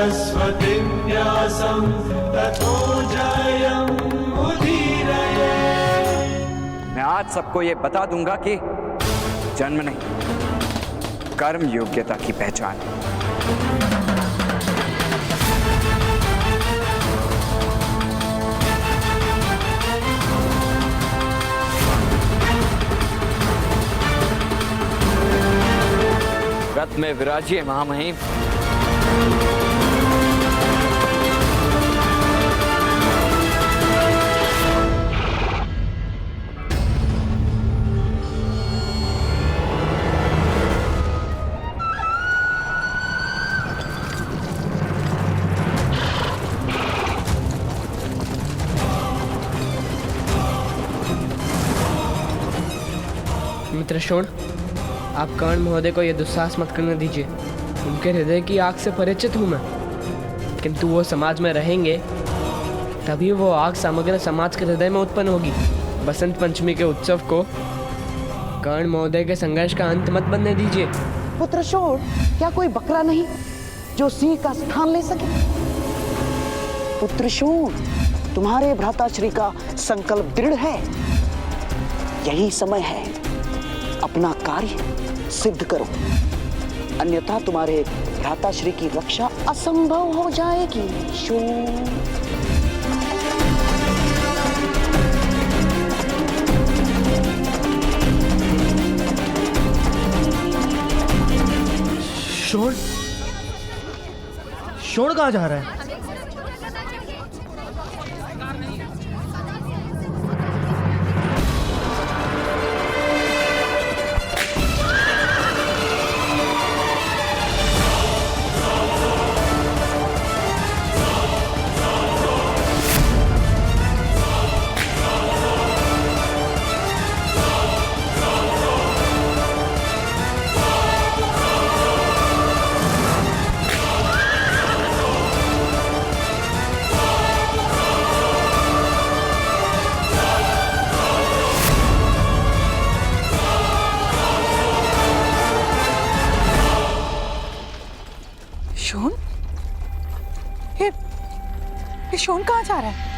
सरस्वती व्यासं ततो जयमुदीरये। मैं आज सबको ये बता दूंगा कि जन्म नहीं, कर्म योग्यता की पहचान है। रथ में विराजिए महामहिम। मित्र शोण, आप कर्ण महोदय को यह दुस्साहस मत करने दीजिए। उनके हृदय की आग से परिचित हूँ मैं, किंतु वो समाज में रहेंगे तभी वो आग समग्र समाज के हृदय में उत्पन्न होगी। बसंत पंचमी के उत्सव को कर्ण महोदय के संघर्ष का अंत मत बनने दीजिए। पुत्र शोण, क्या कोई बकरा नहीं जो सिंह का स्थान ले सके? पुत्र शोण, तुम्हारे भ्राताश्री का संकल्प दृढ़ है। यही समय है, अपना कार्य सिद्ध करो, अन्यथा तुम्हारे भ्राताश्री की रक्षा असंभव हो जाएगी। शोण, शोण, शोण कहाँ जा रहा है? शोण? ये शोण कहाँ जा रहा है?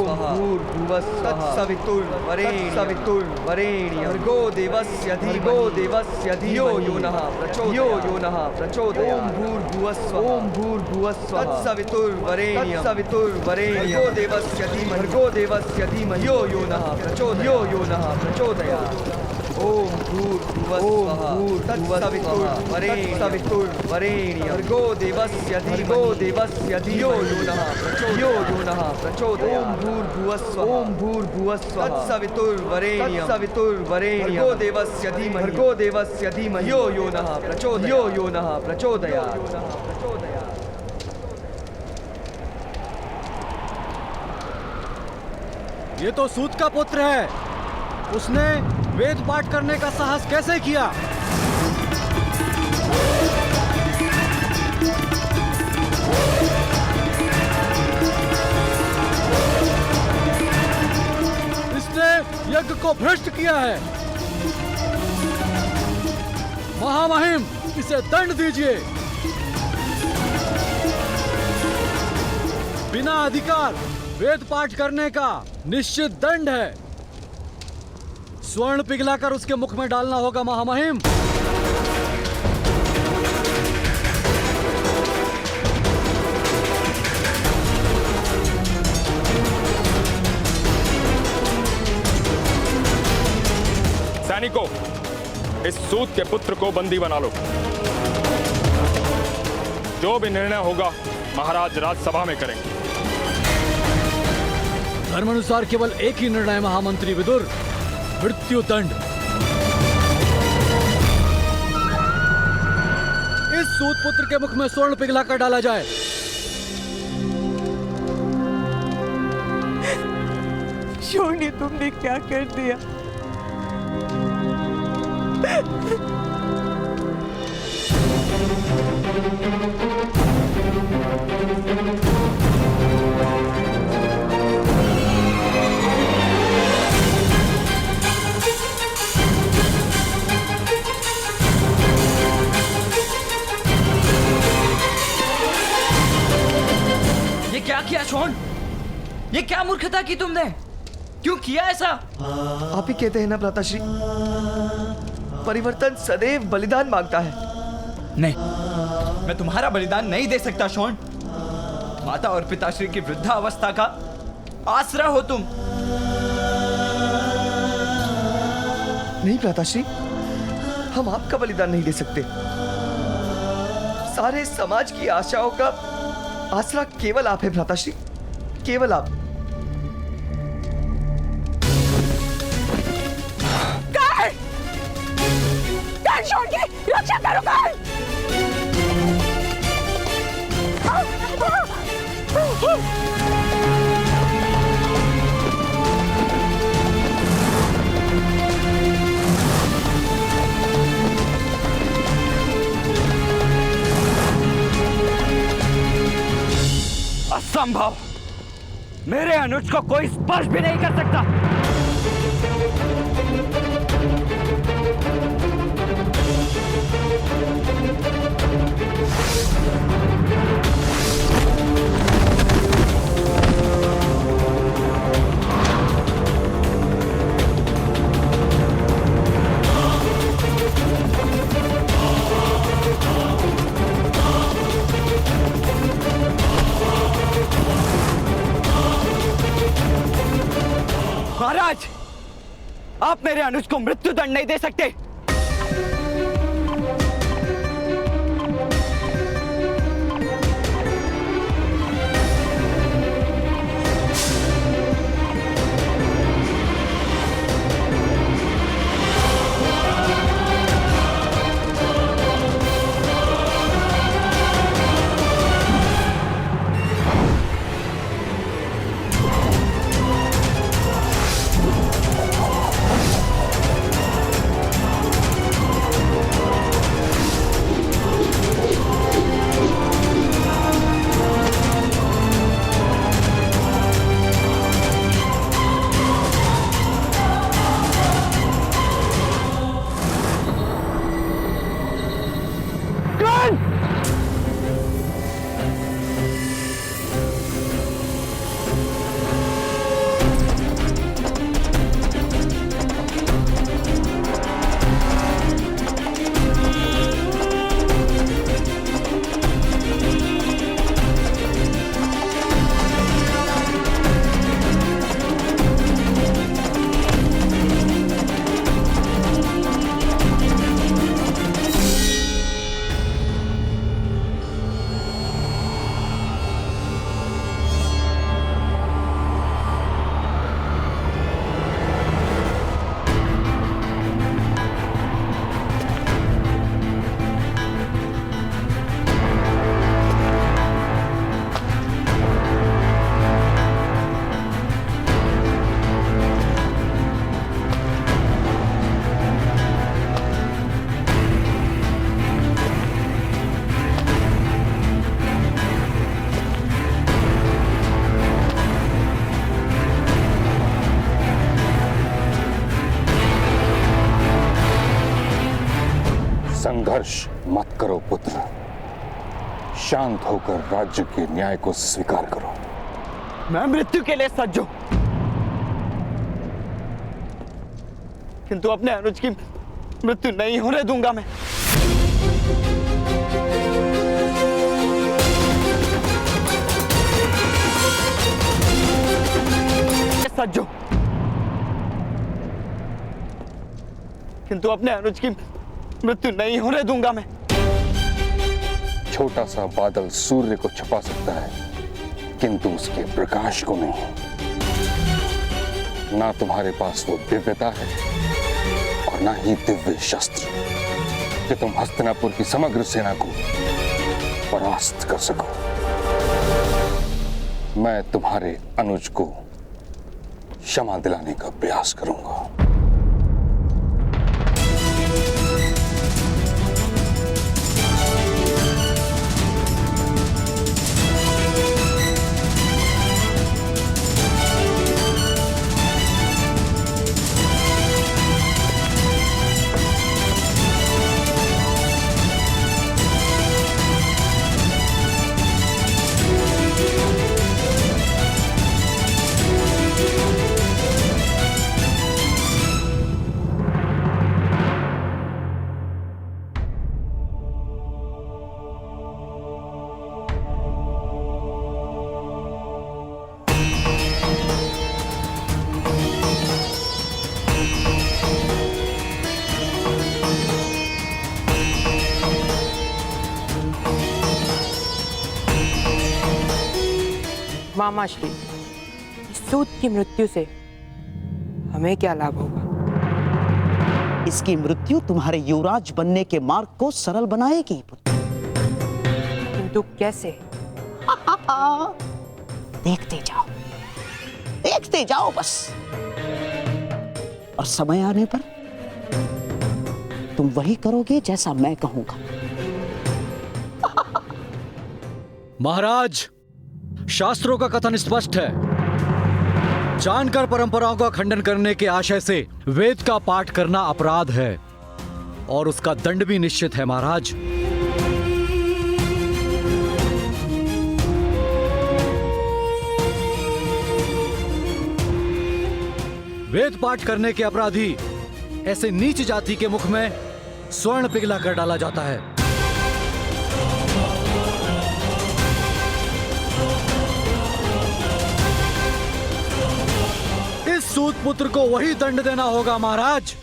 स्वाहा तत्सवितुर्वरेण्यं भर्गो देवस्य धियो यो नः प्रचोदयात् ओम भूर्भुवः स्वः तत्सवितुर्वरेण्यं भर्गो देवस्य धीमहि यो नः प्रचोदयात् ओम भूर्भुवः स्वः तत्सवितुर्वरेण्यं भर्गो देवस्य धियो यो नः प्रचोदयात् ओम भूर्भुवः स्वः तत्सवितुर्वरेण्यं भर्गो देवस्य धीमहि यो नः प्रचोदयात्। ये तो सूत का पुत्र है। उसने वेद पाठ करने का साहस कैसे किया? इसने यज्ञ को भ्रष्ट किया है। महामहिम, इसे दंड दीजिए। बिना अधिकार वेद पाठ करने का निश्चित दंड है। स्वर्ण पिघलाकर उसके मुख में डालना होगा महामहिम। सैनिकों, इस सूत के पुत्र को बंदी बना लो। जो भी निर्णय होगा महाराज राजसभा में करेंगे। धर्मानुसार केवल एक ही निर्णय महामंत्री विदुर, मृत्यु दंड। इस सूत पुत्र के मुख में स्वर्ण पिघलाकर डाला जाए। शोनी, तुमने क्या कर दिया? ये क्या किया शोन? ये क्या मूर्खता की तुमने? क्यों किया ऐसा? आप ही कहते हैं ना भ्राताश्री, परिवर्तन सदैव बलिदान मांगता है। नहीं, मैं तुम्हारा बलिदान नहीं दे सकता शोन। माता और पिताश्री की वृद्धावस्था का आसरा हो तुम। नहीं भ्राताश्री, हम आपका बलिदान नहीं दे सकते। सारे समाज की आशाओं का आसरा केवल आप है भ्राताश्री, केवल आप। शोन की रक्षा करो। असंभव! मेरे अनुज को कोई स्पर्श भी नहीं कर सकता। महाराज, आप मेरे अनुज को मृत्यु दंड नहीं दे सकते। संघर्ष मत करो पुत्र, शांत होकर राज्य के न्याय को स्वीकार करो। मैं मृत्यु के लिए सज्ज हूं, किंतु अपने अनुज की मृत्यु नहीं होने दूंगा। मैं सज्ज हूं, किंतु अपने अनुज की मृत्यु नहीं होने दूंगा। मैं छोटा सा बादल सूर्य को छुपा सकता है, किंतु उसके प्रकाश को नहीं। ना तुम्हारे पास वो दिव्यता है और ना ही दिव्य शस्त्र कि तुम हस्तिनापुर की समग्र सेना को परास्त कर सको। मैं तुम्हारे अनुज को क्षमा दिलाने का प्रयास करूंगा। मामा श्री, इस सूत की मृत्यु से हमें क्या लाभ होगा? इसकी मृत्यु तुम्हारे युवराज बनने के मार्ग को सरल बनाएगी पुत्र। किंतु कैसे? देखते जाओ बस, और समय आने पर तुम वही करोगे जैसा मैं कहूंगा। महाराज, शास्त्रों का कथन स्पष्ट है। जानकर परंपराओं का खंडन करने के आशय से वेद का पाठ करना अपराध है और उसका दंड भी निश्चित है। महाराज, वेद पाठ करने के अपराधी ऐसे नीच जाति के मुख में स्वर्ण पिघला कर डाला जाता है। इस सूत पुत्र को वही दंड देना होगा। महाराज,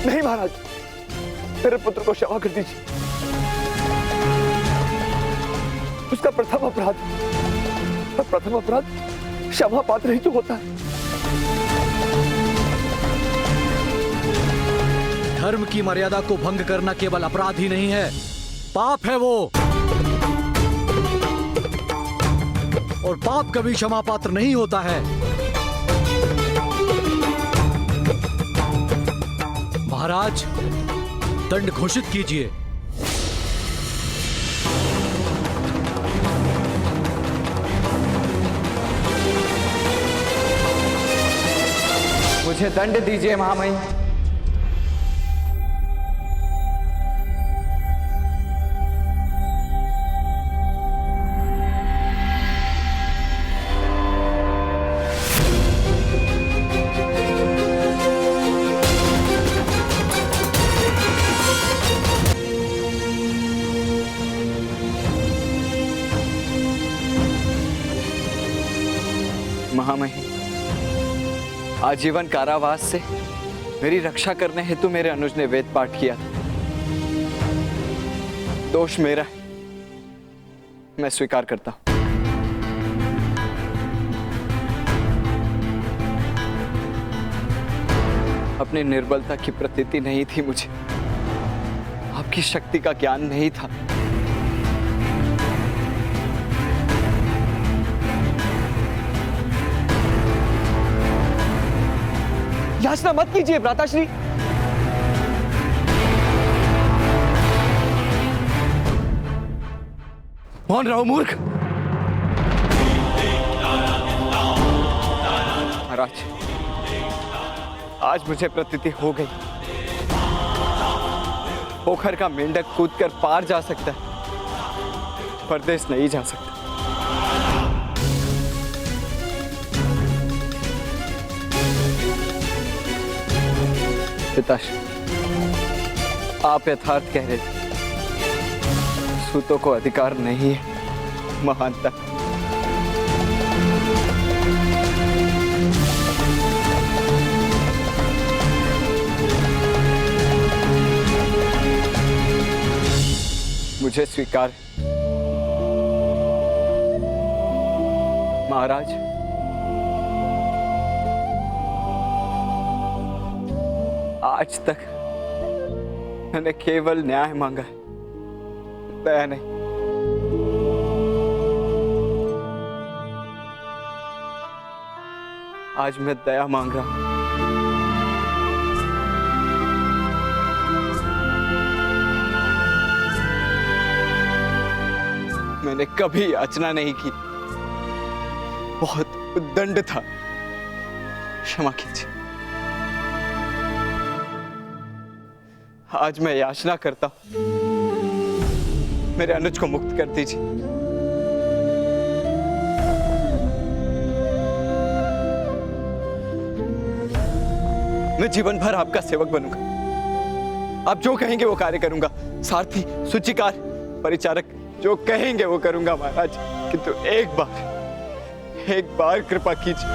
नहीं महाराज, मेरे पुत्र को क्षमा कर दीजिए। उसका प्रथम अपराध क्षमा पात्र ही तो होता है। धर्म की मर्यादा को भंग करना केवल अपराध ही नहीं है, पाप है वो। और पाप कभी क्षमा पात्र नहीं होता है। महाराज, दंड घोषित कीजिए। मुझे दंड दीजिए महामहिम। महामहिम, आजीवन कारावास से मेरी रक्षा करने हेतु मेरे अनुज ने वेद पाठ किया था। दोष मेरा है, मैं स्वीकार करता हूं। अपनी निर्बलता की प्रतीति नहीं थी मुझे, आपकी शक्ति का ज्ञान नहीं था। याचना मत कीजिए भ्राताश्री। मौन रहो मूर्ख। महाराज, आज मुझे प्रतीति हो गई, पोखर का मेंढक कूदकर पार जा सकता है, परदेश नहीं जा सकता। पिताश्री, आप यथार्थ कह रहे थे, सूतों को अधिकार नहीं है महानता। मुझे स्वीकार है महाराज। आज तक मैंने केवल न्याय मांगा है, दया नहीं। आज मैं दया मांग रहा हूं। मैंने कभी याचना नहीं की, बहुत उद्दंड था, क्षमा कीजिए। आज मैं याचना करता हूं, मेरे अनुज को मुक्त कर दीजिए। मैं जीवन भर आपका सेवक बनूंगा, आप जो कहेंगे वो कार्य करूंगा, सारथी, सूचीकार, परिचारक जो कहेंगे वो करूंगा महाराज। किंतु एक बार कृपा कीजिए।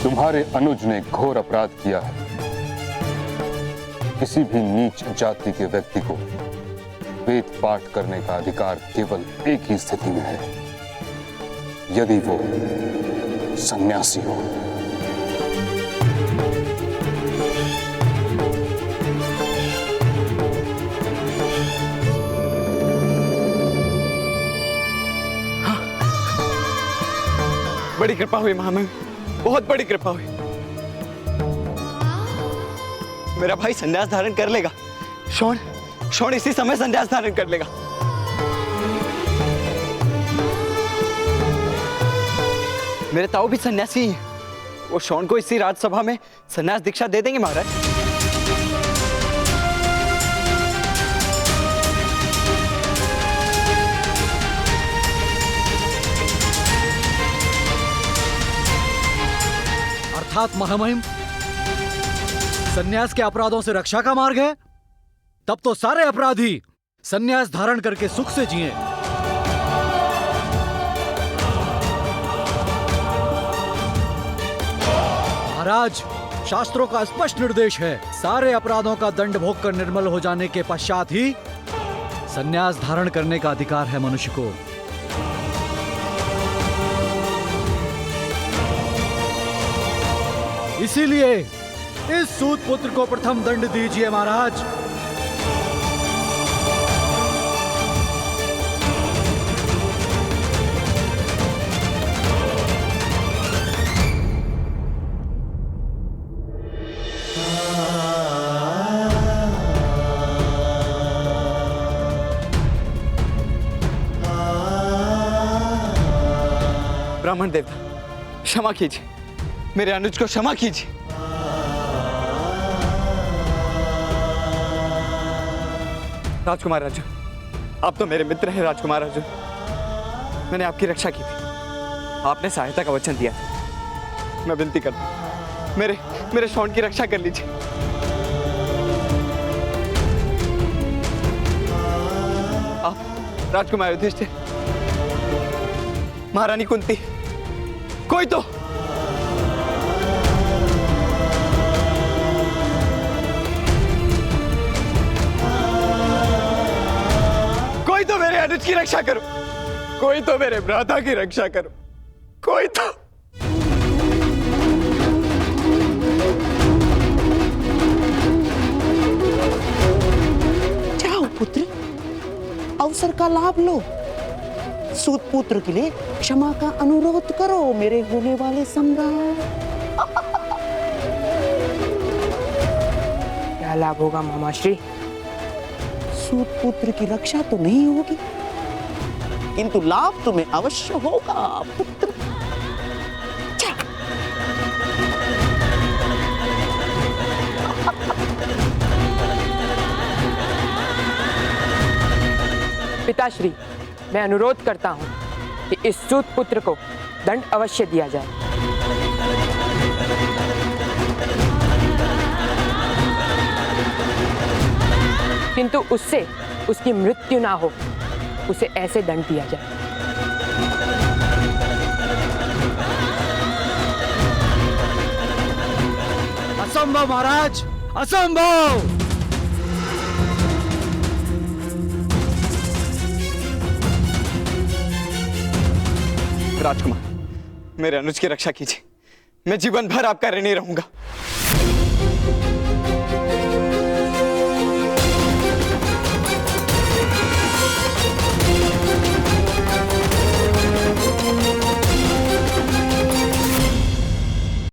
तुम्हारे अनुज ने घोर अपराध किया है। किसी भी नीच जाति के व्यक्ति को वेद पाठ करने का अधिकार केवल एक ही स्थिति में है, यदि वो सन्यासी हो। बड़ी कृपा हुई महामहिम, बहुत बड़ी कृपा हुई। मेरा भाई संन्यास धारण कर लेगा। शोण इसी समय संन्यास धारण कर लेगा। मेरे ताऊ भी सन्यासी हैं, वो शोण को इसी राजसभा में संन्यास दीक्षा दे देंगे महाराज। अर्थात महामहिम, सन्यास के अपराधों से रक्षा का मार्ग है। तब तो सारे अपराधी सन्यास धारण करके सुख से जिएं। महाराज, शास्त्रों का स्पष्ट निर्देश है, सारे अपराधों का दंड भोग कर निर्मल हो जाने के पश्चात ही सन्यास धारण करने का अधिकार है मनुष्य को। इसीलिए इस सूत पुत्र को प्रथम दंड दीजिए महाराज। ब्राह्मण देवता, क्षमा कीजिए, मेरे अनुज को क्षमा कीजिए। राजकुमार अर्जुन, आप तो मेरे मित्र हैं राजकुमार अर्जुन। मैंने आपकी रक्षा की थी, आपने सहायता का वचन दिया था। मैं विनती करता हूं, मेरे शौन की रक्षा कर लीजिए। आप राजकुमार युधिष्ठिर, महारानी कुंती, कोई तो मेरे अनुज की रक्षा करो, कोई तो मेरे भ्राता की रक्षा करो, कोई तो। जाओ पुत्र, अवसर का लाभ लो। सूत पुत्र के लिए क्षमा का अनुरोध करो मेरे होने वाले सम्राट। क्या लाभ होगा मामाश्री? सूत पुत्र की रक्षा तो नहीं होगी, किंतु लाभ तुम्हें अवश्य होगा पुत्र। पिताश्री, मैं अनुरोध करता हूं कि इस सूत पुत्र को दंड अवश्य दिया जाए। किंतु उससे उसकी मृत्यु ना हो, उसे ऐसे दंड दिया जाए। असंभव महाराज, असंभव। राजकुमार, मेरे अनुज की रक्षा कीजिए। मैं जीवन भर आपका ऋणी रहूंगा।